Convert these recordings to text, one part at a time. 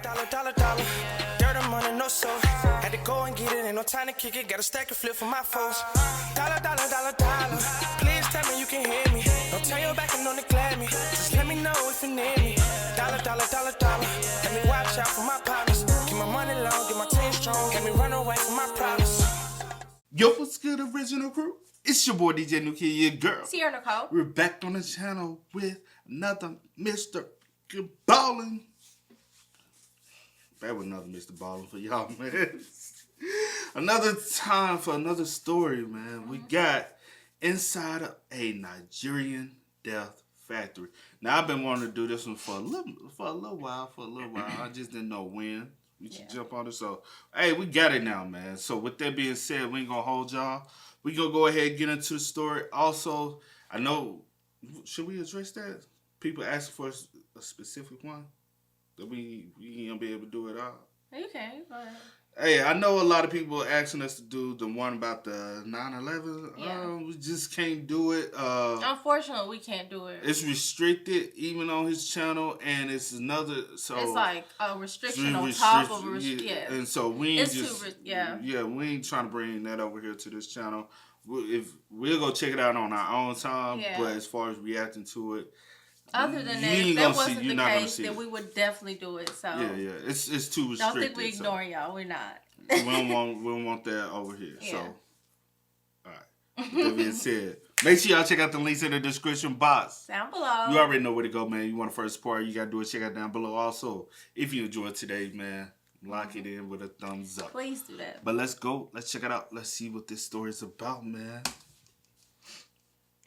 dollar. Dirt and money, no soul. Had to go and get it, ain't no time to kick it. Got a stack of flip for my foes. Dollar. Please tell me you can hear me. Don't turn your back and don't neglect me. Just let me know if you need me. Dollar. Let me watch out for my partners. Keep my money long, get my team strong. Let me run away from my problems. Yo, what's good, original crew? It's your boy DJ New Kid, your girl. Sierra Nicole. We're back on the channel with another Mr. Ballen. Back with another Mr. Ballen for y'all, man. Another time for another story, man. We got inside of a Nigerian death factory. Now, I've been wanting to do this one for a little while. I just didn't know when we should jump on it. So, hey, we got it now, man. So, with that being said, we ain't going to hold y'all. We going to go ahead and get into the story. Also, I know, should we address that? People asking for a specific one that we ain't going to be able to do it all. You can, but... Hey, I know a lot of people asking us to do the one about the 9/11. Yeah. We just can't do it. Unfortunately, we can't do it. It's restricted even on his channel, and it's another. So it's like a restriction on top of a restriction. Yeah. And so we ain't yeah, we ain't trying to bring that over here to this channel. We'll go check it out on our own time, but as far as reacting to it. Other than that, if that wasn't the case, then we would definitely do it. So yeah, it's too restricted. Don't think we ignore y'all. We're not. we don't want that over here. Yeah. So, all right. With that being said, make sure y'all check out the links in the description box down below. You already know where to go, man. You want to first support, you gotta do it. Check out down below. Also, if you enjoyed today, man, lock it in with a thumbs up. Please do that. But let's go. Let's check it out. Let's see what this story is about, man.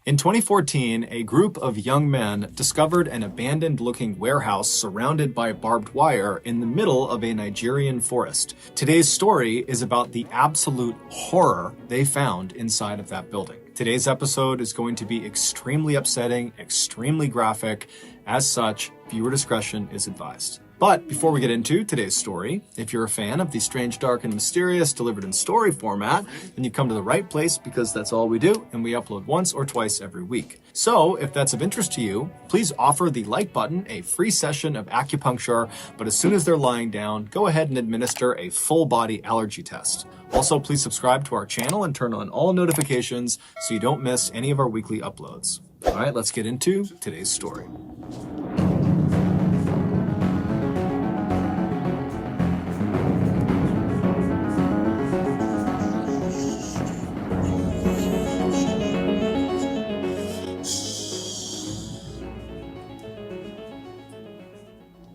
In 2014, a group of young men discovered an abandoned-looking warehouse surrounded by barbed wire in the middle of a Nigerian forest. Today's story is about the absolute horror they found inside of that building. Today's episode is going to be extremely upsetting, extremely graphic. As such, viewer discretion is advised. But before we get into today's story, if you're a fan of the strange, dark, and mysterious delivered in story format, then you've come to the right place because that's all we do, and we upload once or twice every week. So if that's of interest to you, please offer the like button a free session of acupuncture, but as soon as they're lying down, go ahead and administer a full body allergy test. Also, please subscribe to our channel and turn on all notifications so you don't miss any of our weekly uploads. All right, let's get into today's story.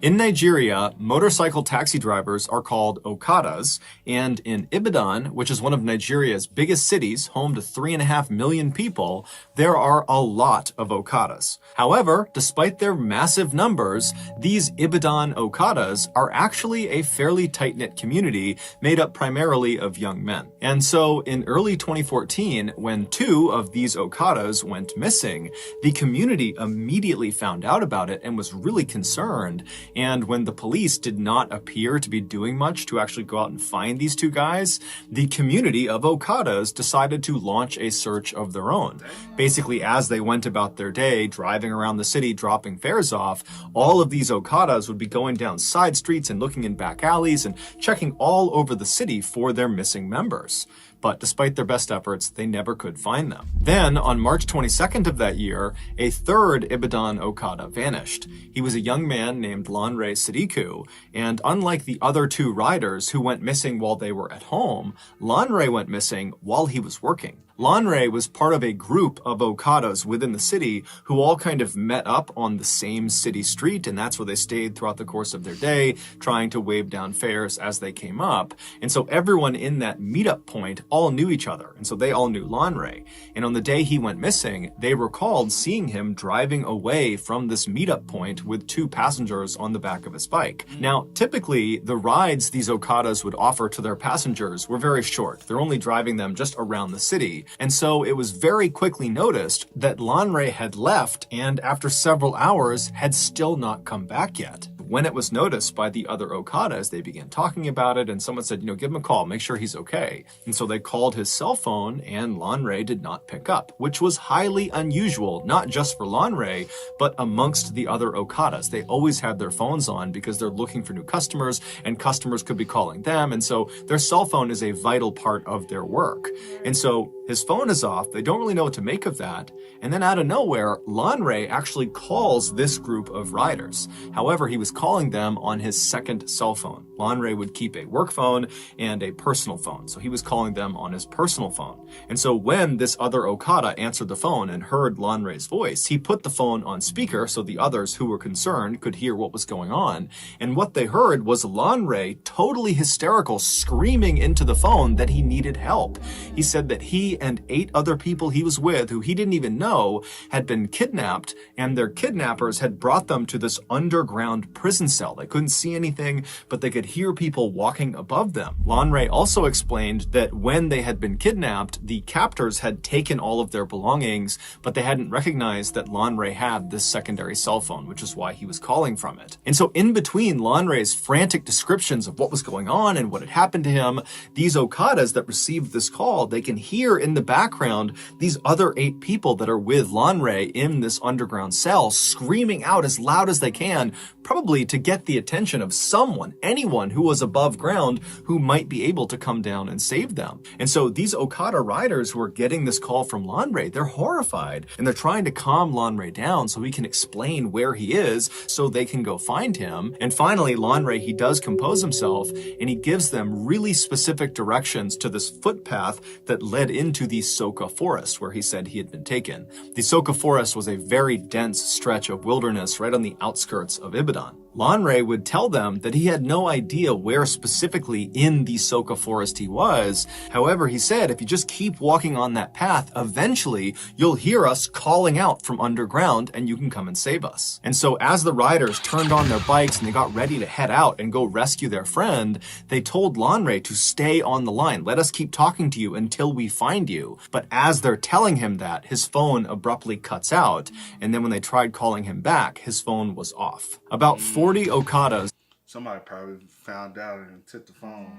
In Nigeria, motorcycle taxi drivers are called Okadas, and in Ibadan, which is one of Nigeria's biggest cities, home to 3.5 million people, there are a lot of Okadas. However, despite their massive numbers, these Ibadan Okadas are actually a fairly tight-knit community made up primarily of young men. And so in early 2014, when 2 of these Okadas went missing, the community immediately found out about it and was really concerned. And when the police did not appear to be doing much to actually go out and find these 2 guys, the community of Okadas decided to launch a search of their own. Basically, as they went about their day, driving around the city, dropping fares off, all of these Okadas would be going down side streets and looking in back alleys and checking all over the city for their missing members. But despite their best efforts, they never could find them. Then, on March 22nd of that year, a 3rd Ibadan Okada vanished. He was a young man named Lanre Sadiku, and unlike the other 2 riders who went missing while they were at home, Lanre went missing while he was working. Lanre was part of a group of Okadas within the city who all kind of met up on the same city street, and that's where they stayed throughout the course of their day, trying to wave down fares as they came up. And so everyone in that meetup point all knew each other, and so they all knew Lanre. And on the day he went missing, they recalled seeing him driving away from this meetup point with 2 passengers on the back of his bike. Now, typically, the rides these Okadas would offer to their passengers were very short. They're only driving them just around the city. And so it was very quickly noticed that Lanre had left and after several hours had still not come back yet. when it was noticed by the other Okadas, they began talking about it, and someone said, give him a call, make sure he's okay. And so they called his cell phone, and Lanre did not pick up, which was highly unusual, not just for Lanre, but amongst the other Okadas. They always have their phones on because they're looking for new customers, and customers could be calling them, and so their cell phone is a vital part of their work. And so his phone is off, they don't really know what to make of that, and then out of nowhere, Lanre actually calls this group of riders. However, he was calling them on his second cell phone. Lanre would keep a work phone and a personal phone, so he was calling them on his personal phone. And so when this other Okada answered the phone and heard Lanre's voice, he put the phone on speaker so the others who were concerned could hear what was going on. And what they heard was Lanre, totally hysterical, screaming into the phone that he needed help. He said that he and 8 other people he was with, who he didn't even know, had been kidnapped, and their kidnappers had brought them to this underground prison cell. They couldn't see anything, but they could hear people walking above them. Lanre also explained that when they had been kidnapped, the captors had taken all of their belongings, but they hadn't recognized that Lanre had this secondary cell phone, which is why he was calling from it. And so in between Lanre's frantic descriptions of what was going on and what had happened to him, these Okadas that received this call, they can hear in the background these other 8 people that are with Lanre in this underground cell screaming out as loud as they can, probably to get the attention of someone, anyone who was above ground who might be able to come down and save them. And so these Okada riders who are getting this call from Lanre, they're horrified, and they're trying to calm Lanre down so he can explain where he is so they can go find him. And finally, Lanre, he does compose himself, and he gives them really specific directions to this footpath that led into the Soka forest where he said he had been taken. The Soka forest was a very dense stretch of wilderness right on the outskirts of Ibadan. Lanre would tell them that he had no idea where specifically in the Soka forest he was. However, he said, if you just keep walking on that path, eventually you'll hear us calling out from underground and you can come and save us. And so as the riders turned on their bikes and they got ready to head out and go rescue their friend, they told Lanre to stay on the line. Let us keep talking to you until we find you. But as they're telling him that, his phone abruptly cuts out. And then when they tried calling him back, his phone was off. About 40 Okadas. Somebody probably found out and took the phone.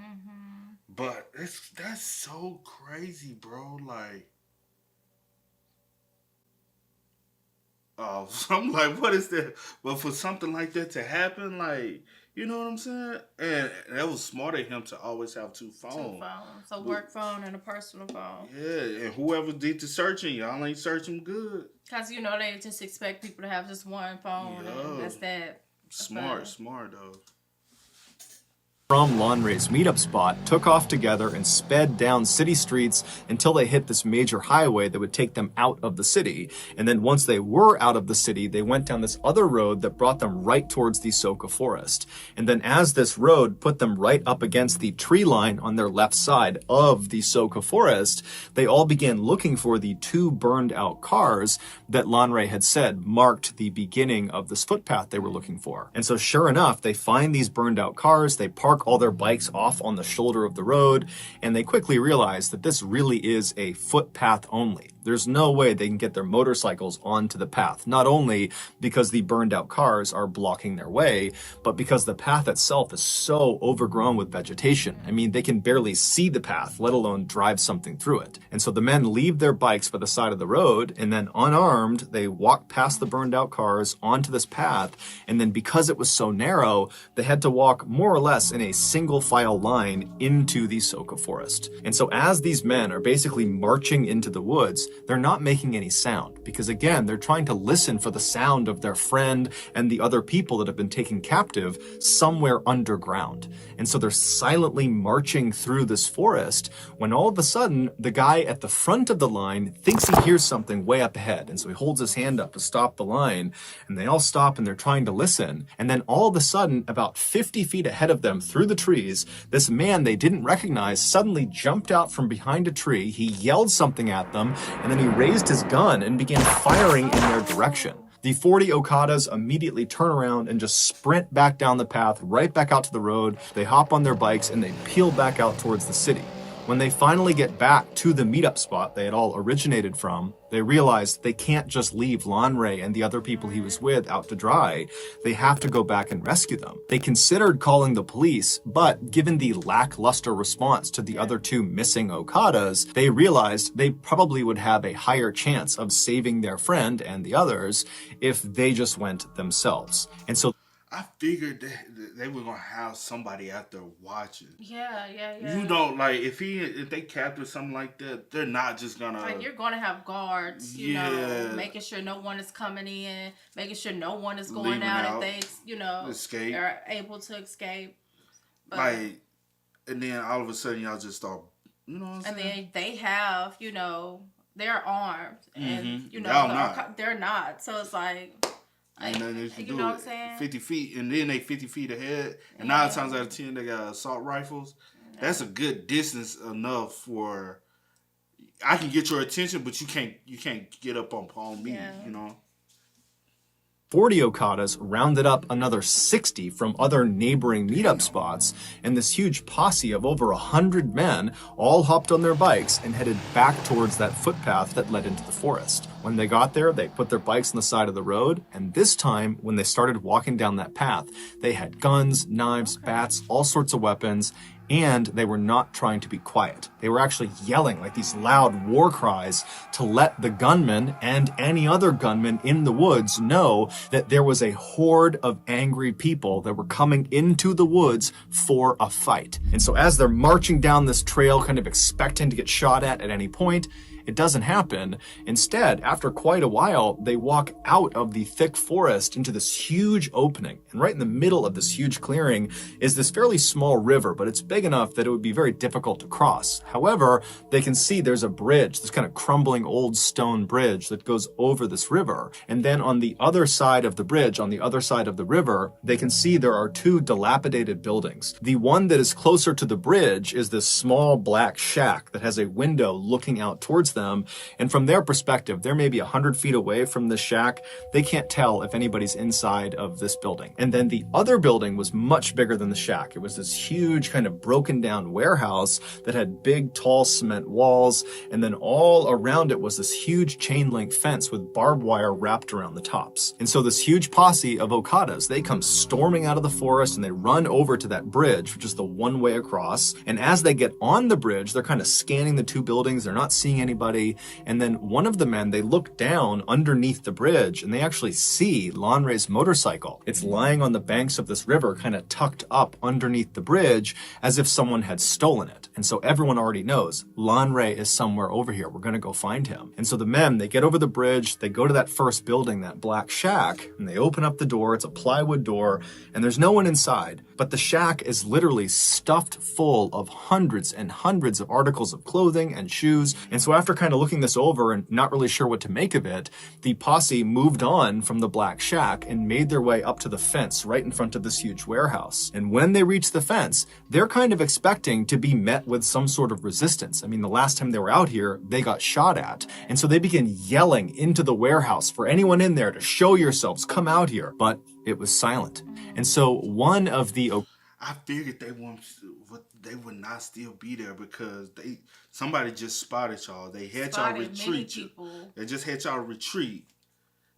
But that's so crazy, bro. Like, oh, I'm like, what is that? But for something like that to happen, like, you know what I'm saying? And that was smart of him to always have 2 phones. 2 phones. A work phone and a personal phone. Yeah, and whoever did the searching, y'all ain't searching good. Because, they just expect people to have just one phone, and that's that. Smart though. From Lanre's meetup spot, took off together and sped down city streets until they hit this major highway that would take them out of the city. And then once they were out of the city, they went down this other road that brought them right towards the Soka forest. And then as this road put them right up against the tree line on their left side of the Soka forest, they all began looking for the 2 burned out cars that Lanre had said marked the beginning of this footpath they were looking for. And so sure enough, they find these burned out cars, they park all their bikes off on the shoulder of the road, and they quickly realize that this really is a footpath only. There's no way they can get their motorcycles onto the path, not only because the burned out cars are blocking their way, but because the path itself is so overgrown with vegetation. I mean, they can barely see the path, let alone drive something through it. And so the men leave their bikes by the side of the road, and then unarmed, they walk past the burned out cars onto this path, and then because it was so narrow, they had to walk more or less in a single file line into the Soka forest. And so as these men are basically marching into the woods, they're not making any sound because, again, they're trying to listen for the sound of their friend and the other people that have been taken captive somewhere underground. And so they're silently marching through this forest when all of a sudden the guy at the front of the line thinks he hears something way up ahead. And so he holds his hand up to stop the line, and they all stop and they're trying to listen. And then all of a sudden, about 50 feet ahead of them through the trees, this man they didn't recognize suddenly jumped out from behind a tree. He yelled something at them, and then he raised his gun and began firing in their direction. The 40 Okadas immediately turn around and just sprint back down the path, right back out to the road. They hop on their bikes and they peel back out towards the city. When they finally get back to the meetup spot they had all originated from, they realize they can't just leave Lanre and the other people he was with out to dry. They have to go back and rescue them. They considered calling the police, but given the lackluster response to the other two missing Okadas, they realized they probably would have a higher chance of saving their friend and the others if they just went themselves. And so I figured they were gonna have somebody out there watching. Yeah. You know, like if they capture something like that, they're not just gonna. Like you're gonna have guards, you know, making sure no one is coming in, making sure no one is going out if they, you know, escape. are able to escape. But, like, and then all of a sudden y'all just start, you know what I'm saying? And then they have, you know, they're armed, and you know, they're not. So it's like. And then they you know what I'm saying? 50 feet, and then they 50 feet ahead. And 9 times out of 10, they got assault rifles. That's a good distance enough for I can get your attention, but you can't get up on me, you know. 40 Okadas rounded up another 60 from other neighboring meetup spots, and this huge posse of over 100 men all hopped on their bikes and headed back towards that footpath that led into the forest. When they got there, they put their bikes on the side of the road, and this time, when they started walking down that path, they had guns, knives, bats, all sorts of weapons, and they were not trying to be quiet. They were actually yelling like these loud war cries to let the gunmen and any other gunmen in the woods know that there was a horde of angry people that were coming into the woods for a fight. And so as they're marching down this trail, kind of expecting to get shot at any point, it doesn't happen. Instead, after quite a while, they walk out of the thick forest into this huge opening. And right in the middle of this huge clearing is this fairly small river, but it's big enough that it would be very difficult to cross. However, they can see there's a bridge, this kind of crumbling old stone bridge that goes over this river. And then on the other side of the bridge, on the other side of the river, they can see there are two dilapidated buildings. The one that is closer to the bridge is this small black shack that has a window looking out towards them, and from their perspective, they're maybe 100 feet away from this shack. They can't tell if anybody's inside of this building. And then the other building was much bigger than the shack. It was this huge kind of broken down warehouse that had big tall cement walls, and then all around it was this huge chain link fence with barbed wire wrapped around the tops. And so this huge posse of Okadas, they come storming out of the forest and they run over to that bridge, which is the one way across. And as they get on the bridge, they're kind of scanning the two buildings. They're not seeing anybody. And then one of the men, they look down underneath the bridge and they actually see Lanre's motorcycle. It's lying on the banks of this river, kind of tucked up underneath the bridge as if someone had stolen it. And so everyone already knows Lanre is somewhere over here. We're going to go find him. And so the men, they get over the bridge, they go to that first building, that black shack, and they open up the door. It's a plywood door and there's no one inside, but the shack is literally stuffed full of hundreds and hundreds of articles of clothing and shoes. And so after kind of looking this over and not really sure what to make of it, the posse moved on from the black shack and made their way up to the fence right in front of this huge warehouse. And when they reach the fence, they're kind of expecting to be met with some sort of resistance. I mean, the last time they were out here, they got shot at. And so they begin yelling into the warehouse for anyone in there to show yourselves, come out here. But it was silent. And so one of the... I figured they would not still be there because somebody just spotted y'all. They had y'all retreat. They just had y'all retreat.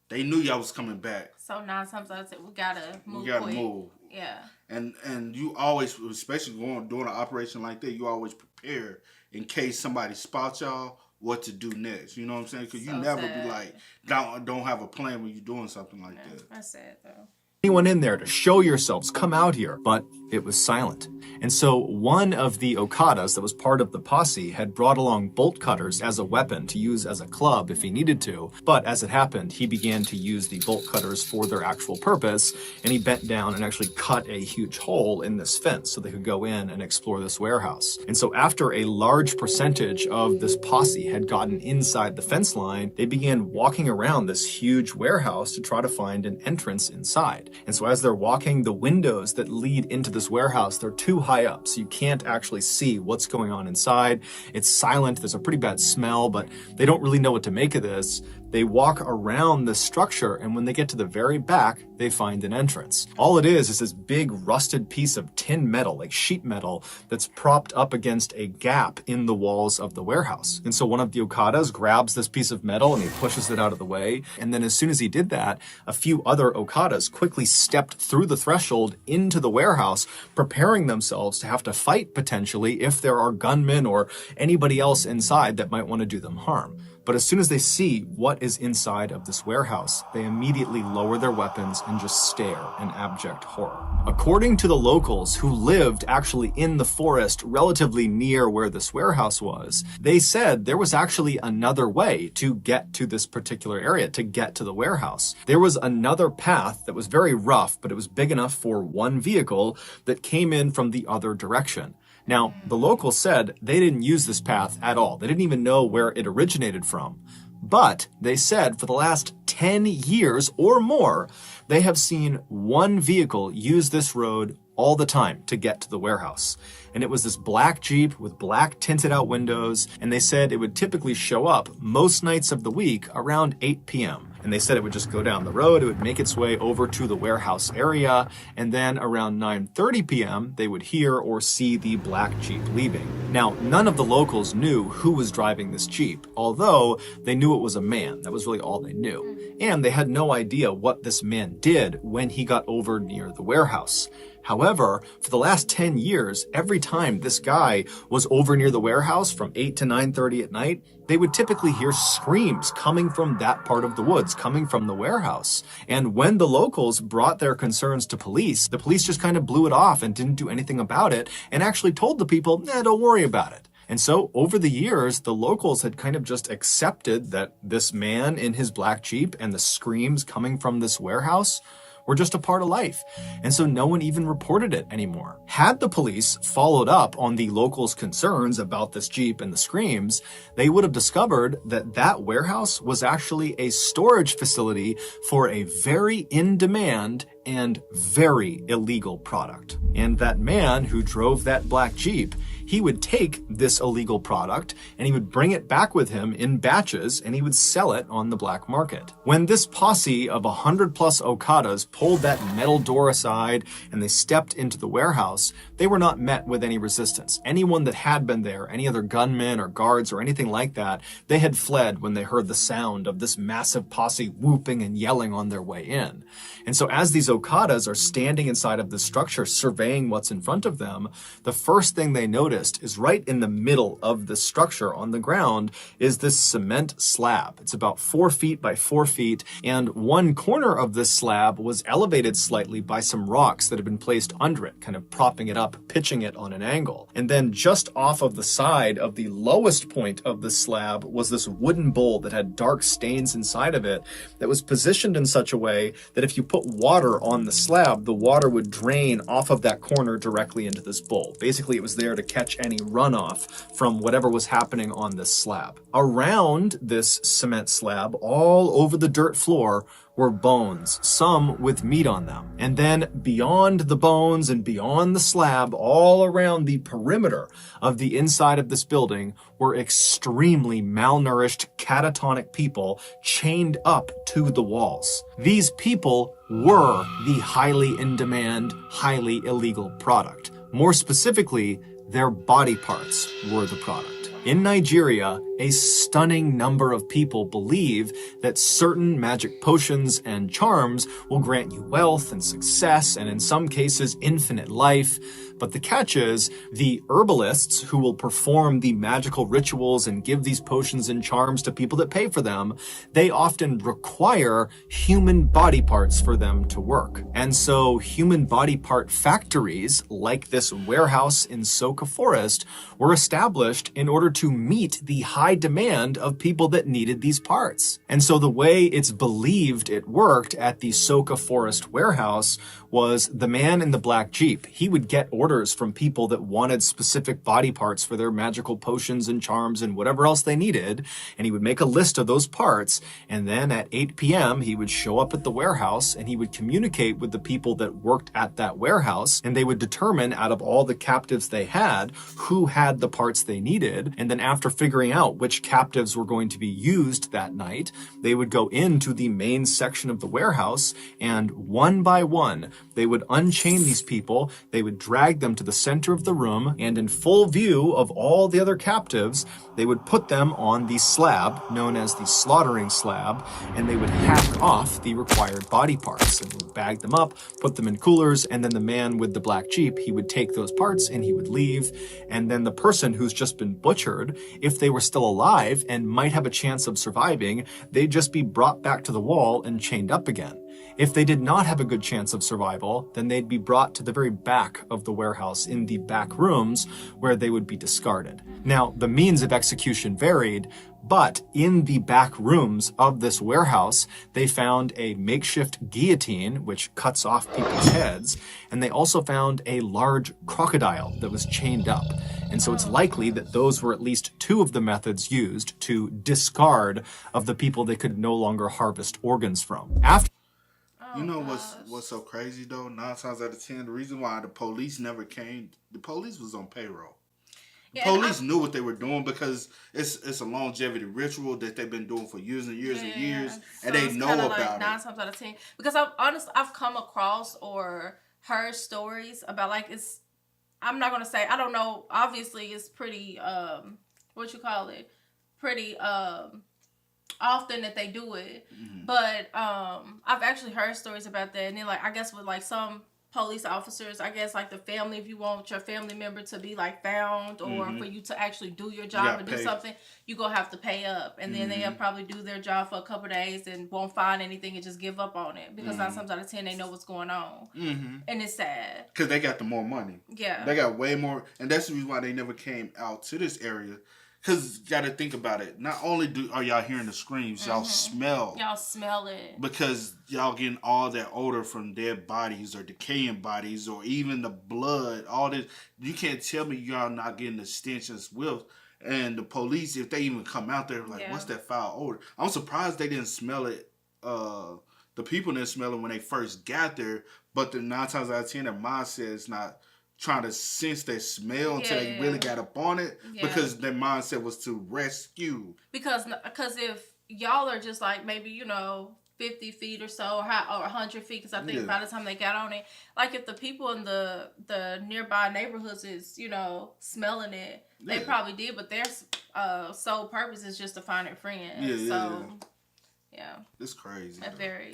They knew y'all was coming back. So 9 times out of 10, we gotta move. We gotta move. Yeah. And you always, especially doing an operation like that, you always prepare in case somebody spots y'all what to do next. You know what I'm saying? Because you never be like don't have a plan when you're doing something like that. That's sad though. Anyone in there to show yourselves, come out here. But it was silent. And so one of the Okadas that was part of the posse had brought along bolt cutters as a weapon to use as a club if he needed to. But as it happened, he began to use the bolt cutters for their actual purpose, and he bent down and actually cut a huge hole in this fence so they could go in and explore this warehouse. And so after a large percentage of this posse had gotten inside the fence line, they began walking around this huge warehouse to try to find an entrance inside. And so as they're walking, the windows that lead into this warehouse, they're too high up, so you can't actually see what's going on inside. It's silent. There's a pretty bad smell, but they don't really know what to make of this. They walk around the structure, and when they get to the very back, they find an entrance. All it is this big rusted piece of tin metal, like sheet metal, that's propped up against a gap in the walls of the warehouse. And so one of the Okadas grabs this piece of metal and he pushes it out of the way. And then as soon as he did that, a few other Okadas quickly stepped through the threshold into the warehouse, preparing themselves to have to fight potentially if there are gunmen or anybody else inside that might want to do them harm. But as soon as they see what is inside of this warehouse, they immediately lower their weapons and just stare in abject horror. According to the locals who lived actually in the forest relatively near where this warehouse was, they said there was actually another way to get to this particular area, to get to the warehouse. There was another path that was very rough, but it was big enough for one vehicle that came in from the other direction. Now, the locals said they didn't use this path at all. They didn't even know where it originated from. But they said for the last 10 years or more, they have seen one vehicle use this road all the time to get to the warehouse. And it was this black Jeep with black tinted out windows, and they said it would typically show up most nights of the week around 8 p.m. And they said it would just go down the road, it would make its way over to the warehouse area, and then around 9:30 p.m. they would hear or see the black Jeep leaving. Now, none of the locals knew who was driving this Jeep, although they knew it was a man. That was really all they knew. And they had no idea what this man did when he got over near the warehouse. However, for the last 10 years, every time this guy was over near the warehouse from 8 to 9:30 at night, they would typically hear screams coming from that part of the woods, coming from the warehouse. And when the locals brought their concerns to police, the police just kind of blew it off and didn't do anything about it and actually told the people, don't worry about it. And so over the years, the locals had kind of just accepted that this man in his black Jeep and the screams coming from this warehouse were just a part of life. And so no one even reported it anymore. Had the police followed up on the locals' concerns about this Jeep and the screams, they would have discovered that that warehouse was actually a storage facility for a very in-demand and very illegal product. And that man who drove that black Jeep, he would take this illegal product and he would bring it back with him in batches and he would sell it on the black market. When this posse of 100+ Okadas pulled that metal door aside and they stepped into the warehouse, they were not met with any resistance. Anyone that had been there, any other gunmen or guards or anything like that, they had fled when they heard the sound of this massive posse whooping and yelling on their way in. And so as these Okadas are standing inside of the structure surveying what's in front of them, the first thing they noticed is right in the middle of the structure on the ground is this cement slab. It's about 4 feet by 4 feet, and one corner of this slab was elevated slightly by some rocks that had been placed under it, kind of propping it up, pitching it on an angle. And then just off of the side of the lowest point of the slab was this wooden bowl that had dark stains inside of it that was positioned in such a way that if you put water on the slab, the water would drain off of that corner directly into this bowl. Basically, it was there to catch any runoff from whatever was happening on this slab. Around this cement slab, all over the dirt floor, were bones, some with meat on them. And then beyond the bones and beyond the slab, all around the perimeter of the inside of this building were extremely malnourished, catatonic people chained up to the walls. These people were the highly in-demand, highly illegal product. More specifically, their body parts were the product. In Nigeria, a stunning number of people believe that certain magic potions and charms will grant you wealth and success, and in some cases, infinite life. But the catch is, the herbalists who will perform the magical rituals and give these potions and charms to people that pay for them, they often require human body parts for them to work. And so human body part factories, like this warehouse in Soka Forest, were established in order to meet the high demand of people that needed these parts. And so the way it's believed it worked at the Soka Forest warehouse was the man in the black Jeep. He would get orders from people that wanted specific body parts for their magical potions and charms and whatever else they needed, and he would make a list of those parts, and then at 8 p.m. he would show up at the warehouse and he would communicate with the people that worked at that warehouse, and they would determine out of all the captives they had who had the parts they needed, and then after figuring out which captives were going to be used that night, they would go into the main section of the warehouse, and one by one they would unchain these people, they would drag them to the center of the room, and in full view of all the other captives, they would put them on the slab known as the slaughtering slab, and they would hack off the required body parts and would bag them up, put them in coolers, and then the man with the black Jeep, he would take those parts and he would leave, and then the person who's just been butchered, if they were still alive and might have a chance of surviving, they'd just be brought back to the wall and chained up again. If they did not have a good chance of survival, then they'd be brought to the very back of the warehouse in the back rooms where they would be discarded. Now, the means of execution varied, but in the back rooms of this warehouse, they found a makeshift guillotine, which cuts off people's heads, and they also found a large crocodile that was chained up. And so it's likely that those were at least two of the methods used to discard of the people they could no longer harvest organs from. After You know what's so crazy though? 9 times out of 10, the reason why the police never came, the police was on payroll. The police knew what they were doing because it's a longevity ritual that they've been doing for years and years and years, so and they know about it. 9 times out of 10, because I've come across or heard stories about I'm not gonna say, I don't know. Obviously, it's pretty pretty often that they do it, but I've actually heard stories about that, and then I guess with some police officers, I guess the family, if you want your family member to be found or for you to actually do your job and do something, you gonna have to pay up, and then they'll probably do their job for a couple of days and won't find anything and just give up on it because 9 times out of 10 they know what's going on, and it's sad because they got the more money. Yeah, they got way more, and that's the reason why they never came out to this area. Because you got to think about it. Not only are y'all hearing the screams, y'all smell. Y'all smell it. Because y'all getting all that odor from dead bodies or decaying bodies or even the blood. All this. You can't tell me y'all not getting the stench and whiff. And the police, if they even come out there, what's that foul odor? I'm surprised they didn't smell it. The people didn't smell it when they first got there. But the 9 times out of 10, their mindset is not trying to sense that smell until they really got up on it because their mindset was to rescue. Because if y'all are just maybe 50 feet or so or 100 feet, because I think by the time they got on it, if the people in the nearby neighborhoods is smelling it, they probably did, but their sole purpose is just to find their friend. Yeah. It's crazy.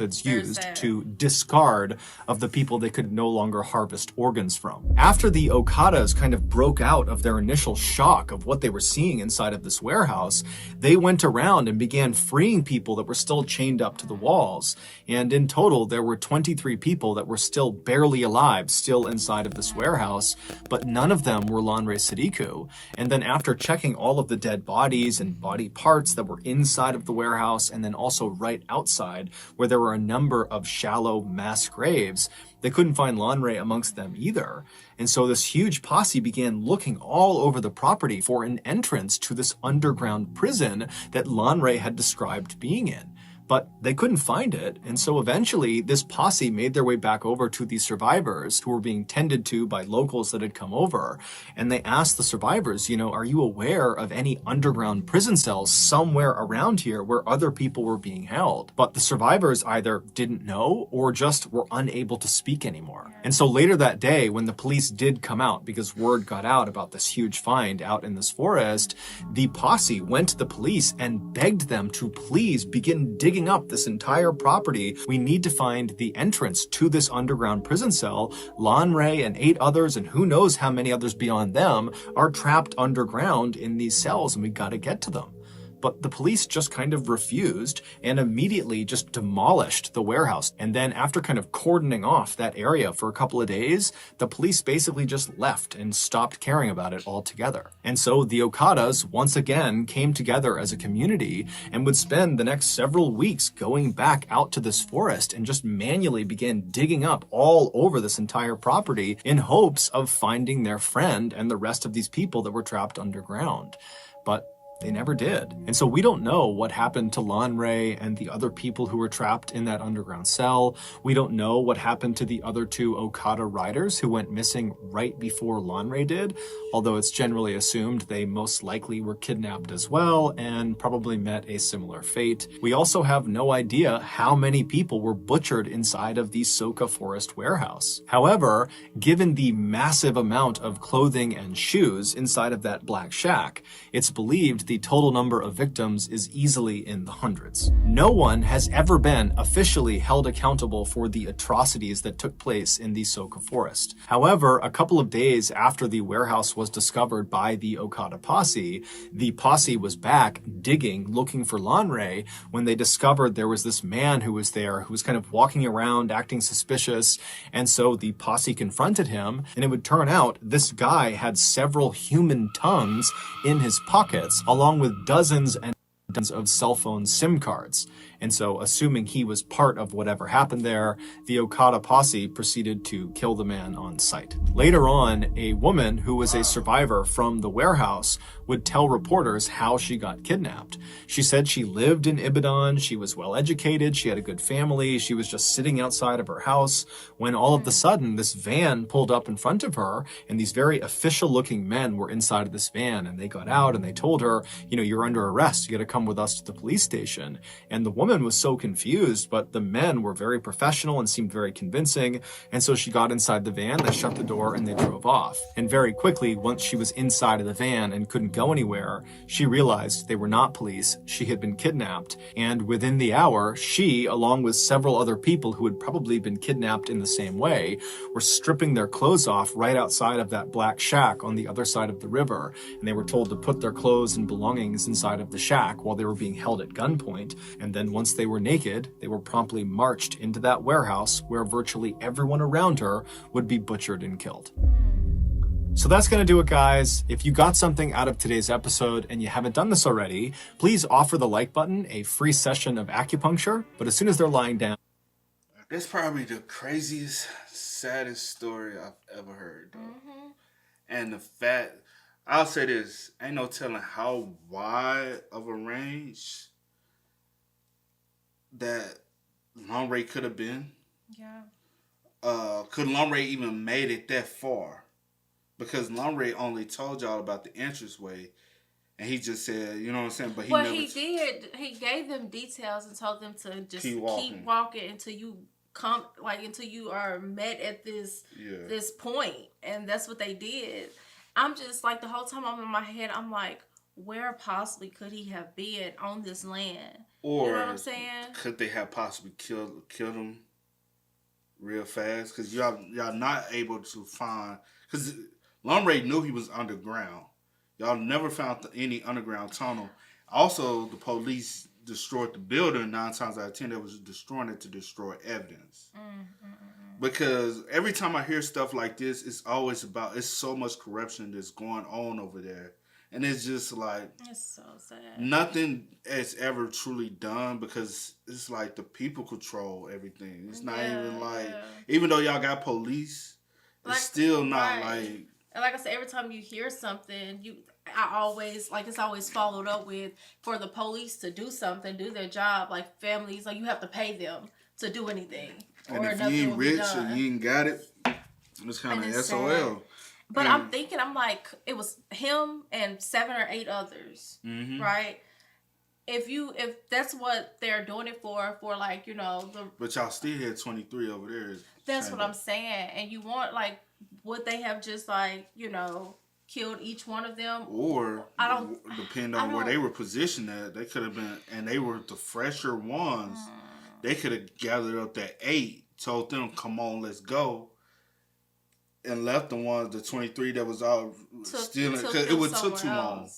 That's used to discard of the people they could no longer harvest organs from. After the Okadas kind of broke out of their initial shock of what they were seeing inside of this warehouse, they went around and began freeing people that were still chained up to the walls. And in total, there were 23 people that were still barely alive, still inside of this warehouse, but none of them were Lanre Sadiku. And then after checking all of the dead bodies and body parts that were inside of the warehouse, and then also right outside, where there were a number of shallow mass graves, they couldn't find Lanre amongst them either. And so this huge posse began looking all over the property for an entrance to this underground prison that Lanre had described being in. But they couldn't find it, and so eventually this posse made their way back over to the survivors who were being tended to by locals that had come over, and they asked the survivors, are you aware of any underground prison cells somewhere around here where other people were being held? But the survivors either didn't know or just were unable to speak anymore. And so later that day, when the police did come out, because word got out about this huge find out in this forest, the posse went to the police and begged them to please begin digging up this entire property. We need to find the entrance to this underground prison cell. Lanre and 8 others, and who knows how many others beyond them, are trapped underground in these cells, and we got to get to them. but the police just kind of refused and immediately just demolished the warehouse. And then after kind of cordoning off that area for a couple of days, the police basically just left and stopped caring about it altogether. And so the Okadas once again came together as a community and would spend the next several weeks going back out to this forest and just manually begin digging up all over this entire property in hopes of finding their friend and the rest of these people that were trapped underground. But they never did. And so we don't know what happened to Lanre and the other people who were trapped in that underground cell. We don't know what happened to the other two Okada riders who went missing right before Lanre did, although it's generally assumed they most likely were kidnapped as well and probably met a similar fate. We also have no idea how many people were butchered inside of the Soka Forest warehouse. However, given the massive amount of clothing and shoes inside of that black shack, it's believed the total number of victims is easily in the hundreds. No one has ever been officially held accountable for the atrocities that took place in the Soka Forest. However, a couple of days after the warehouse was discovered by the Okada posse, the posse was back digging, looking for Lanre, when they discovered there was this man who was there who was kind of walking around acting suspicious, and so the posse confronted him, and it would turn out this guy had several human tongues in his pockets, along with dozens and dozens of cell phone SIM cards. And so, assuming he was part of whatever happened there, the Okada posse proceeded to kill the man on sight. Later on, a woman who was a survivor from the warehouse would tell reporters how she got kidnapped. She said she lived in Ibadan, she was well educated, she had a good family, she was just sitting outside of her house when all of a sudden this van pulled up in front of her, and these very official looking men were inside of this van, and they got out and they told her, you know, you're under arrest, you gotta come with us to the police station. And the woman was so confused, but the men were very professional and seemed very convincing, and so she got inside the van, they shut the door, and they drove off. And very quickly, once she was inside of the van and couldn't go anywhere, she realized they were not police, she had been kidnapped, and within the hour, she, along with several other people who had probably been kidnapped in the same way, were stripping their clothes off right outside of that black shack on the other side of the river, and they were told to put their clothes and belongings inside of the shack while they were being held at gunpoint, and then once they were naked, they were promptly marched into that warehouse where virtually everyone around her would be butchered and killed. So that's going to do it, guys. If you got something out of today's episode and you haven't done this already, please offer the like button a free session of acupuncture, but as soon as they're lying down. That's probably the craziest, saddest story I've ever heard, though. Mm-hmm. And the fact, I'll say this, ain't no telling how wide of a range that Lanre could have been. Yeah. Could Lanre even made it that far? Because Lanre only told y'all about the entranceway, and he just said, you know what I'm saying? But he did. He gave them details and told them to just keep walking until you come, like until you are met at this point, and that's what they did. I'm just like, the whole time I'm in my head, I'm like, where possibly could he have been on this land? Or you know what I'm saying? Could they have possibly killed him real fast? Because y'all not able to find, because Lanre knew he was underground. Y'all never found any underground tunnel. Also, the police destroyed the building 9 times out of 10. They was destroying it to destroy evidence. Because every time I hear stuff like this, it's always about, it's so much corruption that's going on over there. And it's just like, it's so sad. Nothing is ever truly done because it's like the people control everything. It's not even like, even though y'all got police, it's still not like. And like I said, every time you hear something, it's always followed up with, for the police to do something, do their job, like families, like you have to pay them to do anything. And if you ain't rich or you ain't got it, it's kind of SOL. Sad. But I'm thinking, I'm like, it was him and 7 or 8 others, right? If that's what they're doing it for like, you know, but y'all still had 23 over there. That's what I'm saying. And you want, like, would they have just, like, you know, killed each one of them? Or depending on where they were positioned at, they could have been, and they were the fresher ones. They could have gathered up that 8, told them, "Come on, let's go." And left the 23 that was all stealing, because it would took too long.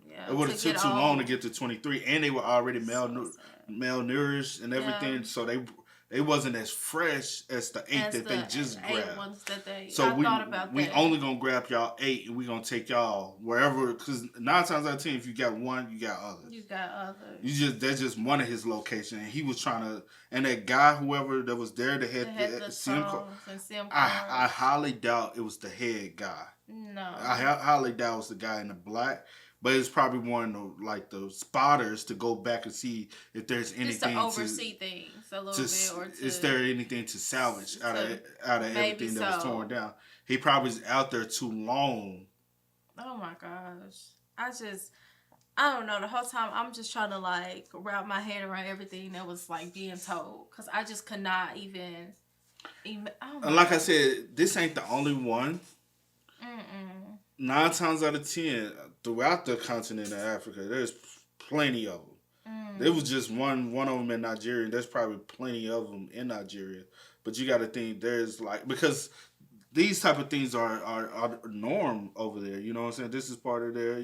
Yeah. It would have took too long to get to 23, and they were already malnourished and everything, Yeah. so they wasn't as fresh as the 8 that they just grabbed. Ones that they, so I thought about we that. only gonna grab y'all 8, and we gonna take y'all wherever. Because 9 times out of 10, if you got one, you got others. You got others. That's just one of his locations, and he was trying to. And that guy, whoever that was there, that had the SIM card. I highly doubt it was the head guy. No, I highly doubt it was the guy in the black. But it's probably one of the spotters to go back and see if there's anything just to oversee things a little bit, or to, is there anything to salvage out of everything that was torn down. He probably is out there too long. Oh my gosh, I don't know. The whole time I'm just trying to like wrap my head around everything that was like being told, because I just could not even. And like I said, this ain't the only one. 9 times out of 10, throughout the continent of Africa, there's plenty of them. There was just one of them in Nigeria. There's probably plenty of them in Nigeria. But you got to think there's because these type of things are norm over there. You know what I'm saying? This is part of their,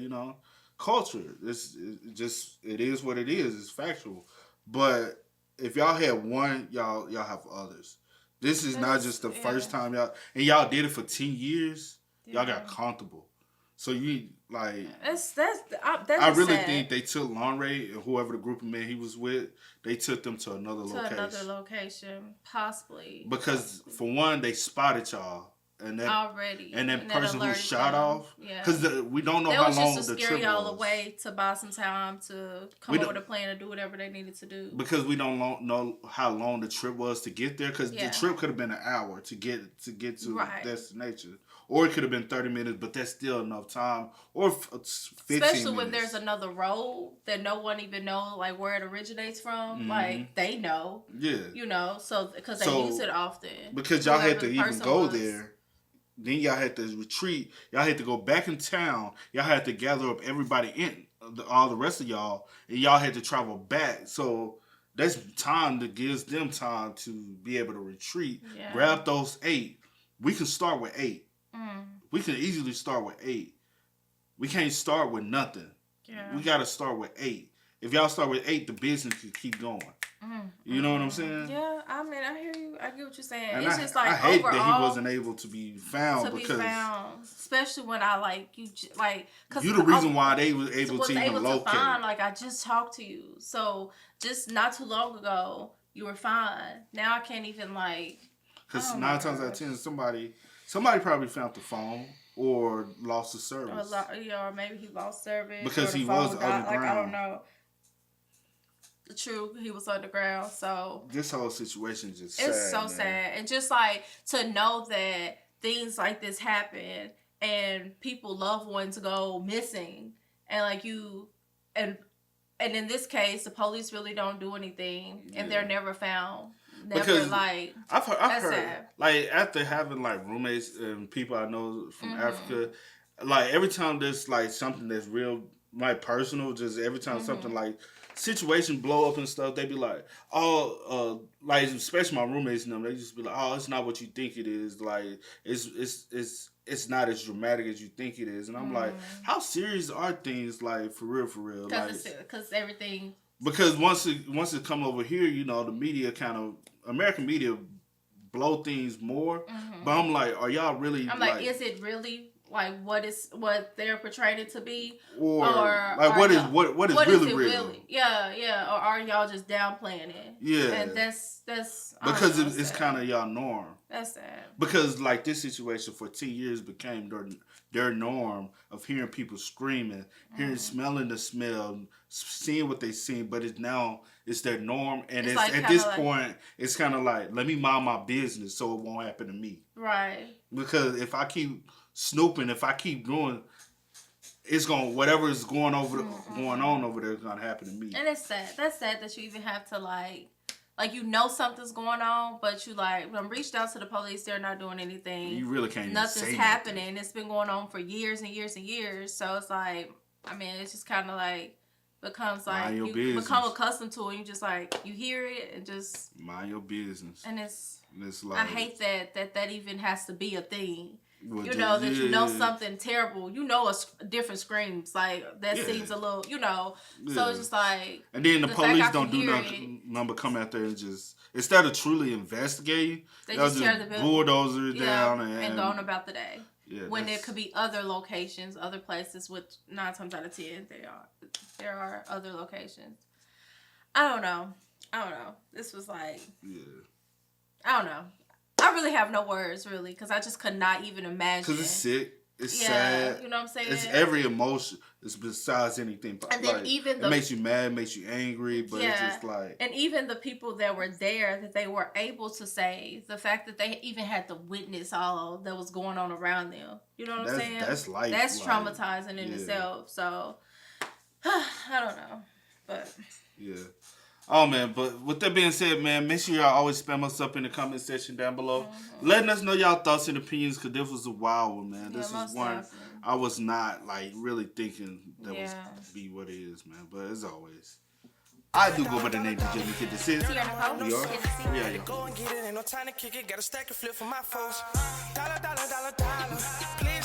culture. It is what it is. It's factual. But if y'all had one, y'all have others. This is not just the first time y'all did it for 10 years. Y'all got comfortable. So you that's I really sad. think they took Lonray and whoever the group of men he was with, they took them to another location, possibly. Because for one, they spotted y'all. And that already, and that person who shot off, because we don't know how long the trip was. They was just to scare y'all away to buy some time to come up with a plan to do whatever they needed to do. Because we don't know how long the trip was to get there. Because the trip could have been an hour to get to the destination, or it could have been 30 minutes, but that's still enough time. Or 15 especially minutes. when there's another road that no one even knows like where it originates from. Mm-hmm. Like they know, so because they use it often. Because y'all had to even go there. Then y'all had to retreat. Y'all had to go back in town. Y'all had to gather up everybody all the rest of y'all, and y'all had to travel back. So that's time that gives them time to be able to retreat. Yeah. Grab those 8. We can start with 8. We can easily start with 8. We can't start with nothing. Yeah. We got to start with 8. If y'all start with 8, the business could keep going. You know what I'm saying? Yeah, I mean, I hear you. I get what you're saying. And it's just like I hate overall, that he wasn't able to be found. Especially when I cause you the reason why they was able to even locate. I just talked to you, so just not too long ago you were fine. Now I can't even Because 9 times out of 10, somebody probably found the phone or lost the service. Or maybe he lost service because he was underground. I don't know. True, he was underground. So this whole situation is just it's so sad, and just to know that things like this happen and loved ones go missing, and and in this case, the police really don't do anything, and they're never found. I've heard after having roommates and people I know from Africa, every time there's something that's real personal, just every time something situation blow up and stuff, they be especially my roommates and them, they just be it's not what you think it is. It's not as dramatic as you think it is. And I'm how serious are things for real? Because everything. Because once it come over here, the media American media blow things more. But I'm are y'all really? I'm is it really? What they're portraying it to be, or what is really real? Really? Yeah. Or are y'all just downplaying it? Yeah, and that's because it's kind of y'all norm. That's sad. Because this situation for 10 years became their norm of hearing people screaming, smelling the smell, seeing what they seen. But it's their norm, and it's at this point it's kind of let me mind my business so it won't happen to me. Right. Because if I keep snooping, if I keep doing, it's going whatever is going on over there is gonna happen to me. And it's sad. That's sad that you even have to something's going on, but you when reached out to the police, they're not doing anything. You really can't. Nothing's happening. Anything. It's been going on for years and years and years. So it's it's just kind of becomes you become accustomed to it. You just you hear it and just mind your business. And it's I hate that even has to be a thing. you know, that you know something terrible. You know, different screams. Like, that seems a little, you know. So it's just like... And then the police don't do nothing but come out there and just... Instead of truly investigating, they'll just bulldozer it down and go on about the day. Yeah, when there could be other locations, other places, which 9 times out of 10, there are other locations. I don't know. This was like... Yeah. I don't know. I really have no words, really, because I just could not even imagine. Because it's sick. It's sad. You know what I'm saying? It's every emotion. It's besides anything. And then even it makes you mad, makes you angry, but it's just like... And even the people that were there, that they were able to say, the fact that they even had to witness all that was going on around them. You know what I'm saying? That's life. That's traumatizing in itself. So, I don't know. But... Yeah. Oh, man, but with that being said, man, make sure y'all always spam us up in the comment section down below. Letting us know y'all thoughts and opinions, because this was a wild one, man. This is one I was not, like, really thinking that was be what it is, man. But as always, I do go by the name DJ Kid the Sis. Go and get it, ain't no time to kick it. Got a stack of flip for my folks. Dollar. Please